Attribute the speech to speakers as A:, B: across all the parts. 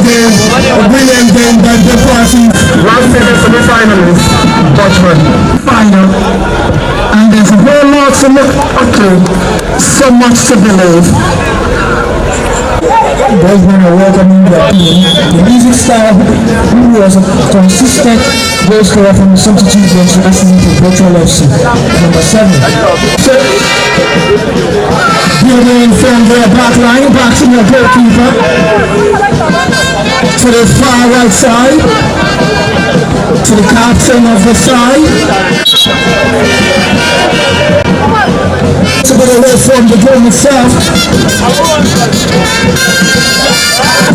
A: game, a brilliant game by the party. Last minute for the finalists, Dutchman. Final. And there's a whole lot to look up to, so much to believe. Dutchman are welcoming their team. The music star who was a consistent goal scorer from the substitute bench last season for Virtual FC. Number 7. Building from their back line, back to the goalkeeper. To the far right side. To the captain of the side. To get away from the goal itself.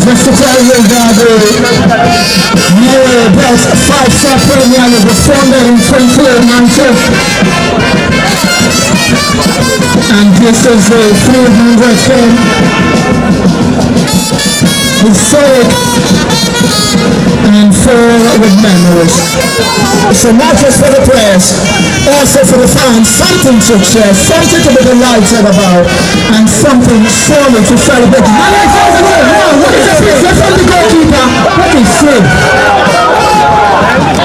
A: Just to tell you that the best 5-star Premier League was founded in 2019. And this is a 300th game. Historic and full with memories. So not just for the players, also for the fans, something to share, something to be delighted about, and something surely to celebrate. What is it from the goalkeeper? What is it?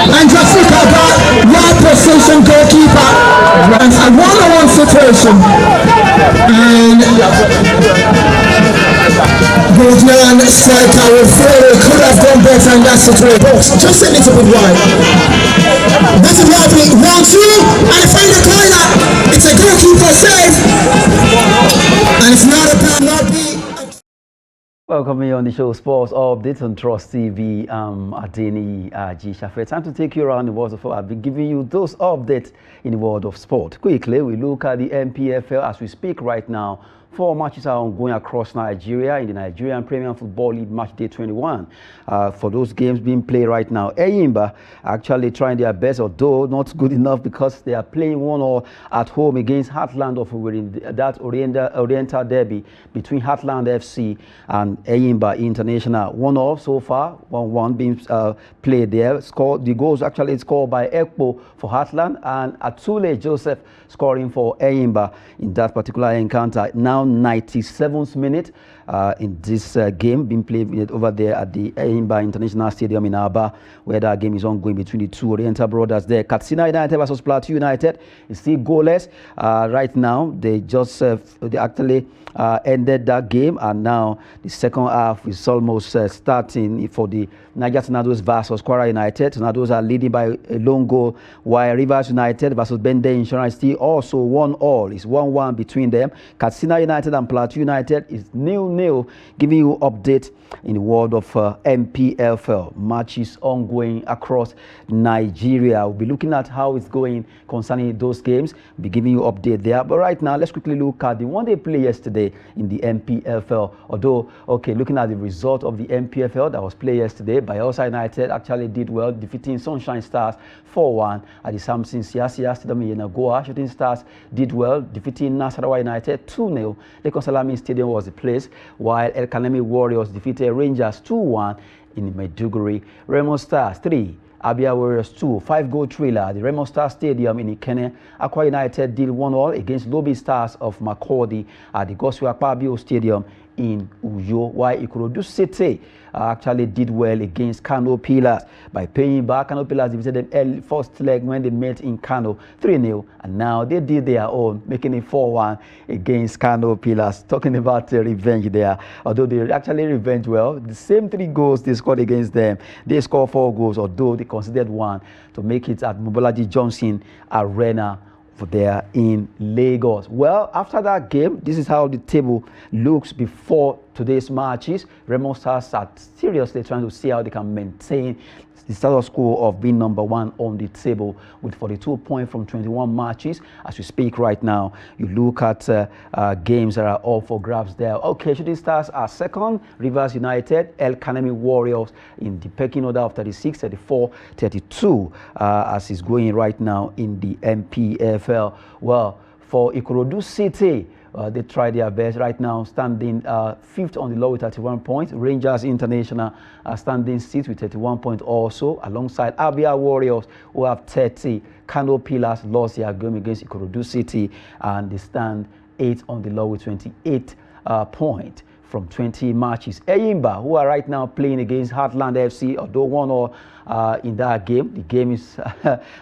A: And just look at that right position goalkeeper. And a one-on-one situation. And Guzman striker will feel it could have done better in that situation. Just a little bit wide. That is lovely. 1-2, and find the corner. It's a goalkeeper save. And it's not a penalty.
B: Welcome here on the show Sports Updates on Trust TV. Adeni G. Shafe. Time to take you around the world of sport. I'll be giving you those updates in the world of sport. Quickly, we look at the NPFL as we speak right now. 4 matches are ongoing across Nigeria in the Nigerian Premier Football League Matchday 21. For those games being played right now, Eyimba actually trying their best, although not good enough because they are playing 1-1 at home against Heartland of that Oriental derby between Heartland FC and Eyimba International. 1-1 so far, 1-1 being played there. The goals actually scored by Ekpo for Heartland and Atule Joseph scoring for Eyimba in that particular encounter. Now 97th minute in this game being played over there at the Eyimba International Stadium in Aba, where that game is ongoing between the two Oriental brothers there. Katsina United versus Plateau United is still goalless right now. They just they actually ended that game, and now the second half is almost starting for the Niger Tornadoes versus Kwara United. Tornadoes are leading by a lone goal, while Rivers United versus Bende Insurance still also 1-1. It's 1-1 between them. Katsina United and Plateau United is 0-0. Giving you update in the world of NPFL matches ongoing across Nigeria. We'll be looking at how it's going concerning those games. We'll be giving you update there. But right now, let's quickly look at the one they played yesterday in the NPFL. Although, okay, looking at the result of the NPFL that was played yesterday, Bayelsa United actually did well, defeating Sunshine Stars 4-1 at the Samson Siasia Stadium in Nagoa. Shooting Stars did well, defeating Nasarawa United 2-0. Lekon Salami Stadium was the place, while El Kanemi Warriors defeated Rangers 2-1 in Maiduguri. Remo Stars 3. Abia Warriors 2, 5-goal thriller at the Remo Star Stadium in Ikene. Akwa United did 1-1 against Lobby Stars of Makurdi at the Goswe Akpabio Stadium in Uyo, while Ikorodu City actually did well against Kano Pillars by paying back. Kano Pillars defeated them first leg when they met in Kano 3-0, and now they did their own, making it 4-1 against Kano Pillars. Talking about revenge there, although they actually revenge well, the same 3 goals they scored against them, they scored 4 goals, although they considered one to make it at Mobolaji Johnson Arena there in Lagos. Well, after that game, this is how the table looks before today's matches. Remo Stars are seriously trying to see how they can maintain the status quo of being number 1 on the table with 42 points from 21 matches. As we speak right now, you look at games that are all for grabs there. Okay, Shooting Stars are second, Rivers United, El Kanemi Warriors in the pecking order of 36, 34, 32 as is going right now in the NPFL. Well, for Ikorodu City, they tried their best right now, standing 5th on the law with 31 points. Rangers International are standing 6th with 31 points also, alongside Abia Warriors, who have 30. Kano Pillars lost their game against Ikorodu City, and they stand 8th on the law with 28 points. from 20 matches. Eyimba, who are right now playing against Heartland FC, although 1-1 in that game. The game is,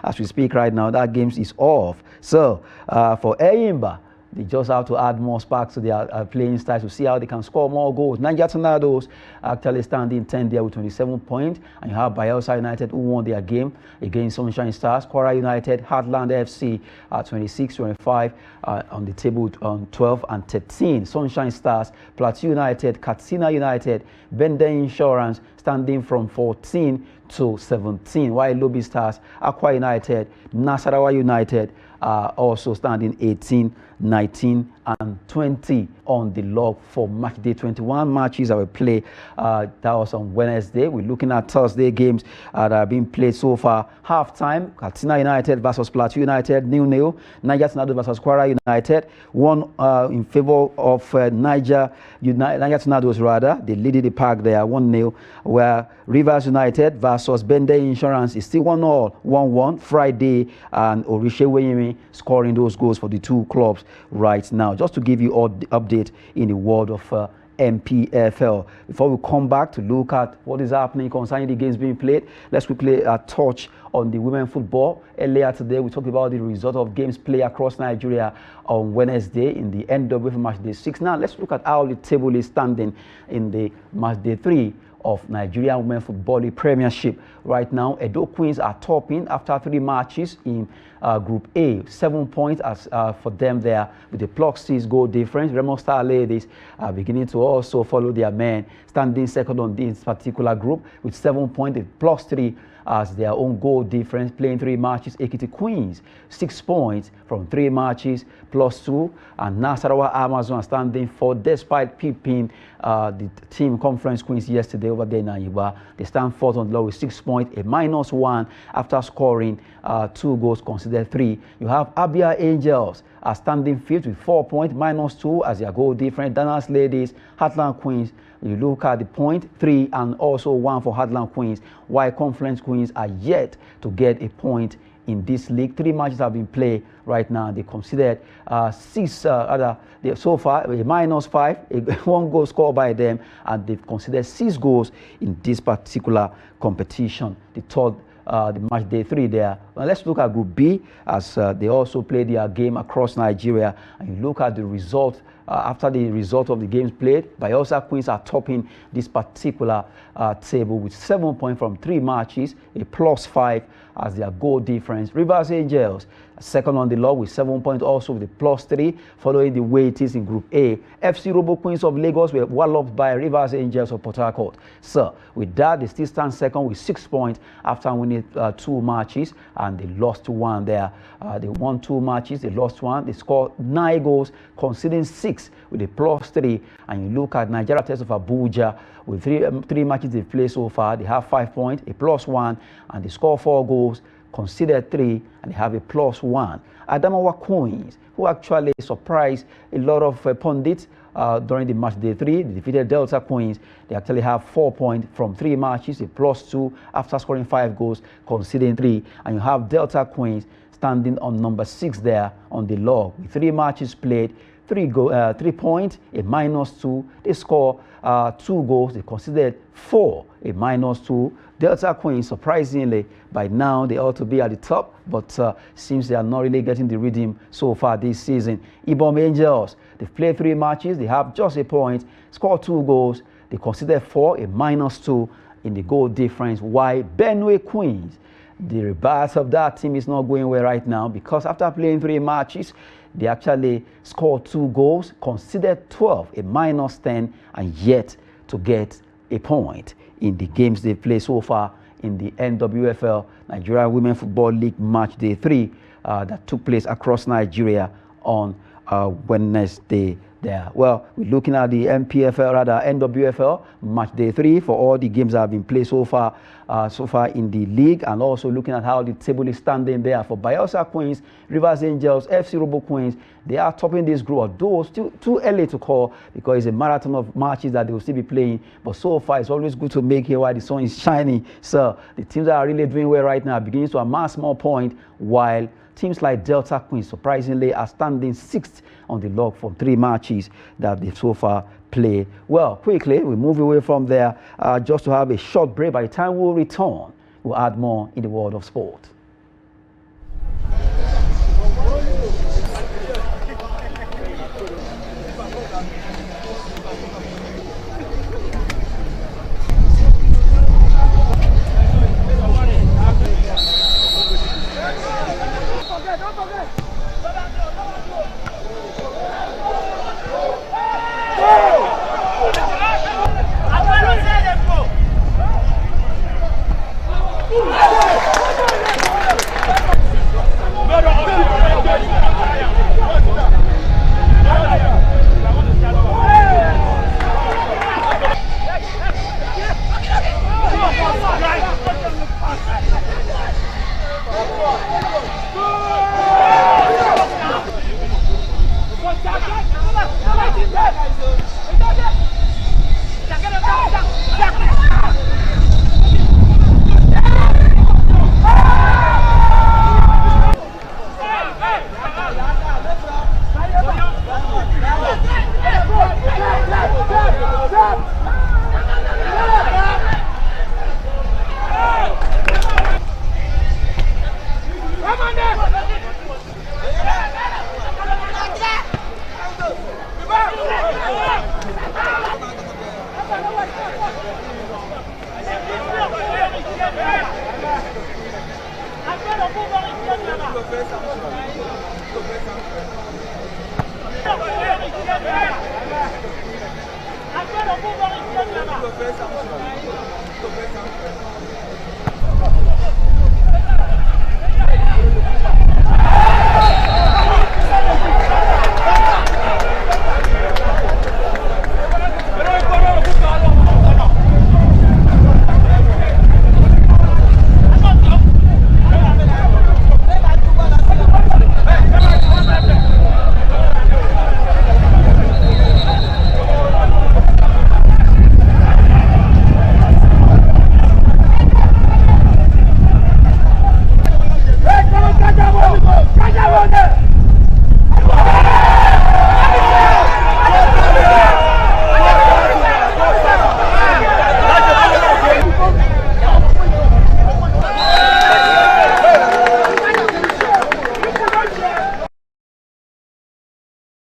B: as we speak right now, that game is off. So for Eyimba, they just have to add more sparks to their playing style to see how they can score more goals. Niger Tornadoes actually standing 10 there with 27 points. And you have Bayelsa United, who won their game against Sunshine Stars. Kwara United, Heartland FC 26-25 on the table on 12 and 13. Sunshine Stars, Plateau United, Katsina United, Bende Insurance standing from 14 to 17. While Lobby Stars, Aqua United, Nasarawa United also standing 18, 19 and 20 on the log for match day. 21 matches that will play. That was on Wednesday. We're looking at Thursday games that are being played so far. Halftime, Katsina United versus Plateau United, 0-0. Niger Tornadoes versus Kwara United, one in favor of Niger Tornadoes rather. They leaded the park there, 1-0. Where Rivers United versus Bende Insurance is still 1-1, 1-1. Friday, and Orishe Weyemi scoring those goals for the two clubs right now. Just to give you all the update in the world of NPFL. Before we come back to look at what is happening concerning the games being played, let's quickly touch on the women football. Earlier today, we talked about the result of games played across Nigeria on Wednesday in the NPFL match day 6. Now, let's look at how the table is standing in the match day 3 of Nigerian Women Football League Premiership. Right now, Edo Queens are topping after 3 matches in Group A. 7 points as for them there with a +6 goal difference. Remo Star Ladies are beginning to also follow their men, standing second on this particular group with 7 points, +3 as their own goal difference, playing 3 matches. Ekiti Queens, 6 points from 3 matches, +2. And Nasarawa Amazon standing 4th, despite peeping the team Conference Queens yesterday over there in Ayiba. They stand 4th on the low with 6 points, a -1 after scoring 2 goals, considered 3. You have Abia Angels are standing 5th with 4 points, -2 as their goal difference. Danas Ladies, Heartland Queens, you look at the point, 3 and also 1 for Heartland Queens, while Conference Queens are yet to get a point in this league. 3 matches have been played right now. They considered 6 so far, a -5, 1 goal scored by them, and they've considered 6 goals in this particular competition. The third the match day 3 there. Now let's look at Group B as they also play their game across Nigeria. And you look at the result. After the result of the games played, Bayelsa Queens are topping this particular table with 7 points from 3 matches, a +5 as their goal difference. Rivers Angels, second on the log with 7 points, also with a +3, following the way it is in Group A. FC Robo Queens of Lagos were walloped by Rivers Angels of Port Harcourt. So, with that, they still stand second with 6 points after winning 2 matches, and they lost 1 there. They won 2 matches, they lost 1. They scored 9 goals, conceding 6 with a +3. And you look at Nigeria Test of Abuja with 3 matches they've played so far. They have 5 points, a +1, and they score 4 goals, considered 3, and they have a +1. Adamawa Queens, who actually surprised a lot of pundits during the match day 3, they defeated Delta Queens. They actually have 4 points from 3 matches, a +2 after scoring 5 goals, conceding 3. And you have Delta Queens standing on number 6 there on the log with 3 matches played, 3 points, a -2. They score 2 goals. They considered 4, a -2. Delta Queens, surprisingly, by now they ought to be at the top, but seems they are not really getting the rhythm so far this season. Ibom Angels, they've played 3 matches. They have just a point, scored 2 goals. They considered 4, a -2 in the goal difference. While Benue Queens, the rebirth of that team is not going well right now, because after playing 3 matches, they actually scored 2 goals, considered 12, a -10, and yet to get a point in the games they play so far in the NWFL Nigeria Women Football League match day 3 that took place across Nigeria on Wednesday there. Well, we're looking at the NWFL match day 3 for all the games that have been played so far in the league, and also looking at how the table is standing there for Bayelsa Queens, Rivers Angels, FC Robo Queens. They are topping this group, although still too early to call because it's a marathon of matches that they will still be playing. But so far, it's always good to make here while the sun is shining. So the teams that are really doing well right now are beginning to amass more points, while teams like Delta Queens, surprisingly, are standing 6th on the log from 3 matches that they've so far played. Well, quickly, we move away from there just to have a short break. By the time we'll return, we'll add more in the world of sport.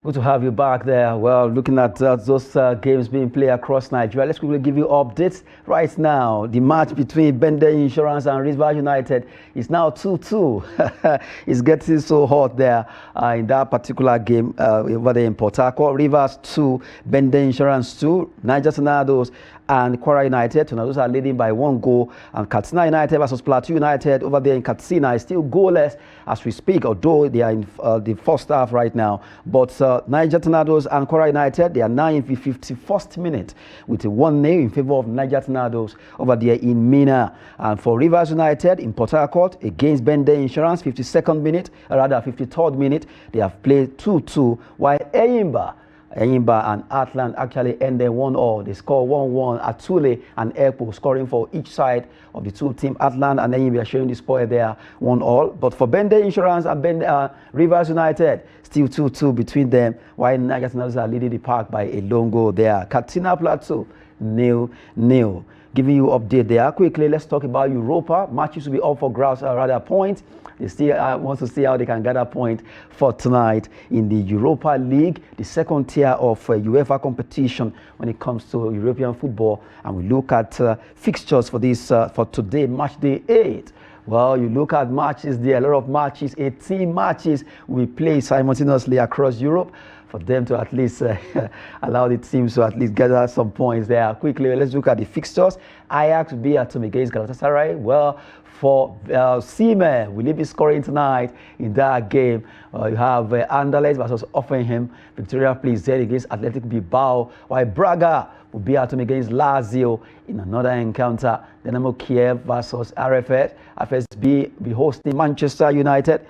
B: Good to have you back there. Well, looking at those games being played across Nigeria, let's quickly give you updates right now. The match between Bender Insurance and Rivers United is now 2-2. It's getting so hot there in that particular game over there in Port Harcourt. Rivers 2, Bender Insurance 2, Niger Tornadoes and Kwara United. Tornadoes are leading by 1 goal, and Katsina United versus Plateau United over there in Katsina is still goalless as we speak, although they are in the first half right now. But Niger Tornadoes and Kwara United, they are now in the 51st minute with a 1-0 in favor of Niger Tornadoes over there in Mina. And for Rivers United in Port Harcourt against Bender Insurance, 52nd minute, or rather 53rd minute, they have played 2-2, while Eyimba and Atlant actually ended 1-1. They scored 1-1. Atule and Ekpo scoring for each side of the two teams. Atlant and Eyimba are showing the score there 1-1. But for Bender Insurance and Rivers United, still 2-2 between them, while Niger Tornadoes are leading the park by a lone goal there. Katsina Plateau 0-0. Giving you update there. Quickly, let's talk about Europa. Matches will be up for grabs, rather points. They still want to see how they can gather point for tonight in the Europa League, the second tier of UEFA competition when it comes to European football. And we look at fixtures for this for today, Matchday 8. Well, you look at matches there, a lot of matches, 18 matches we play simultaneously across Europe for them to at least allow the teams to at least gather some points there. Quickly, let's look at the fixtures. Ajax will be at home against Galatasaray. Well, for Seaman, will he be scoring tonight in that game? You have Anderlecht versus Offenheim. Victoria plays there against Athletic Bilbao, while Braga will be at home against Lazio in another encounter. Dynamo Kiev versus RFS. FSB be hosting Manchester United.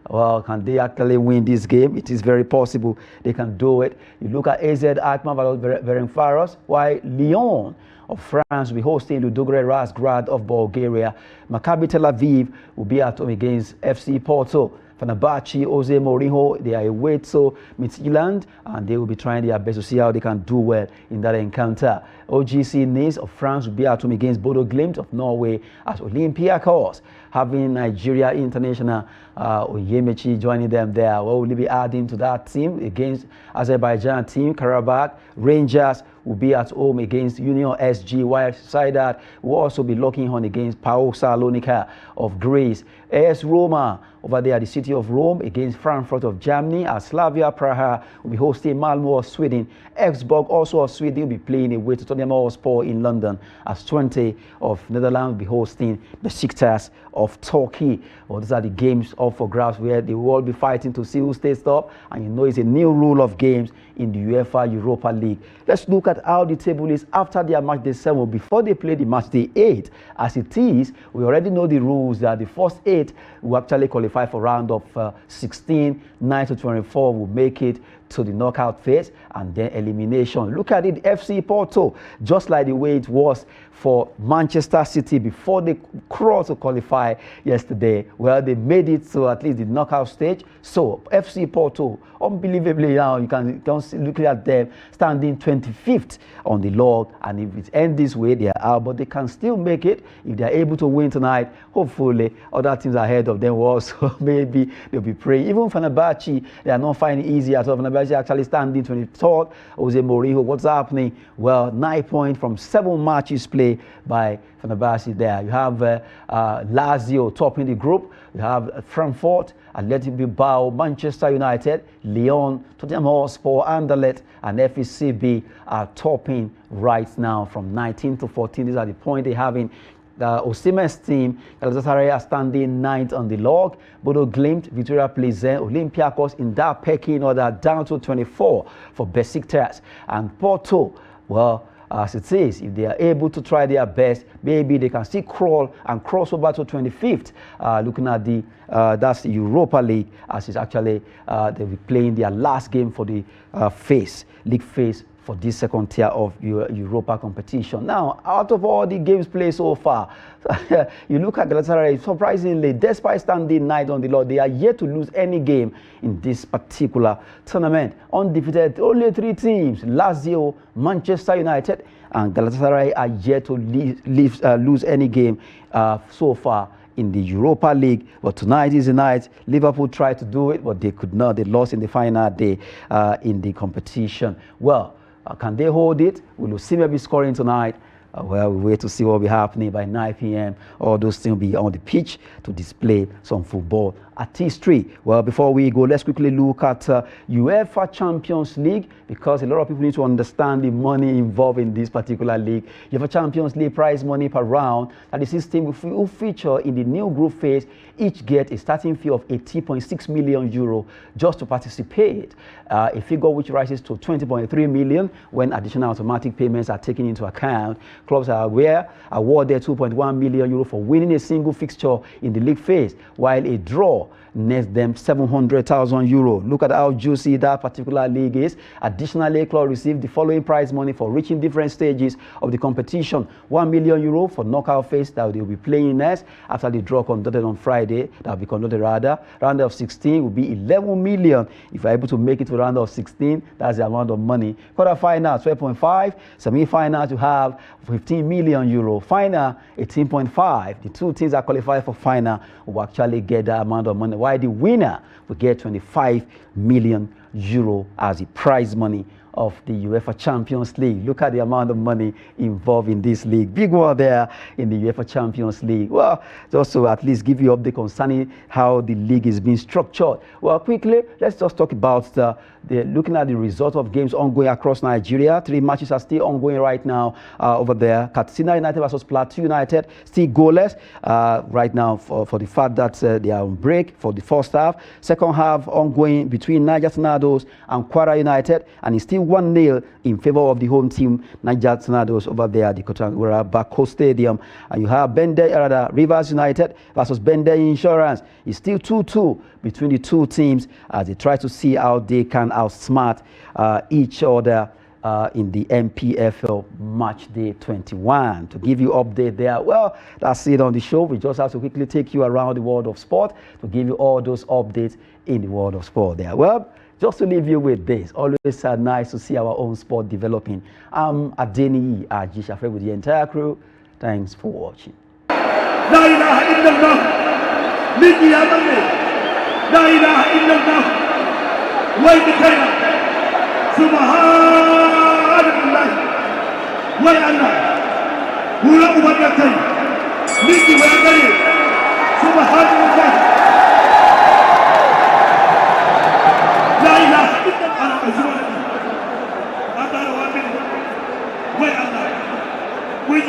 B: Well, can they actually win this game? It is very possible they can do it. You look at AZ Alkmaar versus Ferencváros, while Lyon of France will be hosting Ludogorets Razgrad of Bulgaria. Maccabi Tel Aviv will be at home against FC Porto. Fenerbahce, Jose Mourinho, they are away to Midtjylland, and they will be trying their best to see how they can do well in that encounter. OGC Nice of France will be at home against Bodo Glimt of Norway as Olympiacos, having Nigeria international Oyemechi joining them there. What will he be adding to that team against Azerbaijan team? Karabakh Rangers will be at home against Union SG, while Sadat will also be locking on against PAOK Salonika of Greece. AS Roma over there at the city of Rome against Frankfurt of Germany, as Slavia Praha will be hosting Malmö of Sweden. Augsburg also of Sweden will be playing away to Tottenham Hotspur in London, as 20 of Netherlands will be hosting Besiktas of Turkey. Well, these are the games up for grabs where they will all be fighting to see who stays top, and you know it's a new rule of games in the UEFA Europa League. Let's look at how the table is after their match day 7 before they play the match day 8. As it is, we already know the rules that the first 8 will actually qualify for round of 16, 9 to 24 will make it to the knockout phase, and then elimination. Look at it, FC Porto, just like the way it was for Manchester City before they crawled to qualify yesterday. Well, they made it to at least the knockout stage. So FC Porto, unbelievably now, you can see, look at them standing 25th on the log, and if it ends this way, they are out, but they can still make it if they are able to win tonight. Hopefully, other teams ahead of them will also maybe they'll be praying. Even Fenerbahce, they are not finding it easy at all. Fenerbahce actually standing 23rd. Jose Mourinho, what's happening? Well, 9 points from 7 matches played by Fenerbahce there. You have Lazio topping the group. You have Frankfurt, Athletic Bilbao, Manchester United, Lyon, Tottenham Hotspur, Anderlecht, and FECB are topping right now from 19 to 14. These are the points they have in Osimhen's team. Galatasaray are standing 9th on the log. Bodo Glimt, Victoria Pleasant, Olympiacos in that pecking order down to 24 for Besiktas. And Porto, well, as it is, if they are able to try their best, maybe they can still crawl and cross over to 25th. Looking at the that's the Europa League, as it's actually they'll be playing their last game for the league phase for this second tier of Europa competition. Now, out of all the games played so far, you look at Galatasaray, surprisingly, despite standing 9th on the log, they are yet to lose any game in this particular tournament. Undefeated, only 3 teams, Lazio, Manchester United, and Galatasaray are yet to lose any game so far in the Europa League. But tonight is the night. Liverpool tried to do it, but they could not. They lost in the final day in the competition. Well, can they hold it? Will Osimhen be scoring tonight? Well, we wait to see what will be happening by 9 p.m. All those things will be on the pitch to display some football artistry. Well, before we go, let's quickly look at UEFA Champions League, because a lot of people need to understand the money involved in this particular league. UEFA Champions League prize money per round, that the system who feature in the new group phase each get a starting fee of 80.6 million euro just to participate, a figure which rises to 20.3 million when additional automatic payments are taken into account. Clubs are awarded 2.1 million euro for winning a single fixture in the league phase, while a draw nets them 700,000 euro. Look at how juicy that particular league is. Additionally, club received the following prize money for reaching different stages of the competition: 1 million euro for knockout phase that they will be playing next after the draw conducted on Friday. That will be conducted rather. Round of 16 will be 11 million. If you're able to make it to round of 16, that's the amount of money. Quarterfinal 12.5. Semi-final to have 15 million euro. Final 18.5. The 2 teams that qualify for final will actually get that amount of money, while the winner will get 25 million euro as the prize money of the UEFA Champions League. Look at the amount of money involved in this league. Big one there in the UEFA Champions League. Well, just to at least give you update concerning how the league is being structured. Well, quickly, let's just talk about looking at the result of games ongoing across Nigeria. 3 matches are still ongoing right now over there. Katsina United versus Plateau United, still goalless right now for the fact that they are on break for the first half. Second half ongoing between Niger Tornadoes and Kwara United, and it's still 1-0 in favor of the home team, Niger Tornadoes, over there at the Kotangura Bako Stadium. And you have Rivers United versus Bende Insurance. It's still 2-2 between the 2 teams as they try to see how they can outsmart each other in the NPFL Matchday 21. To give you update there, well, that's it on the show. We just have to quickly take you around the world of sport to give you all those updates in the world of sport there. Well, just to leave you with this, always nice to see our own sport developing. I'm Adeni Ajishafe with the entire crew. Thanks for watching.
C: La ilaha illallah, miki ya bane. La ilaha illallah, wai bikaina. Subhanallah, wai Allah. Hula ubadakai, miki wai gare. Subhanallah. La ilaha illallah, azwaj. Adar wa bin. Wai Allah. Wai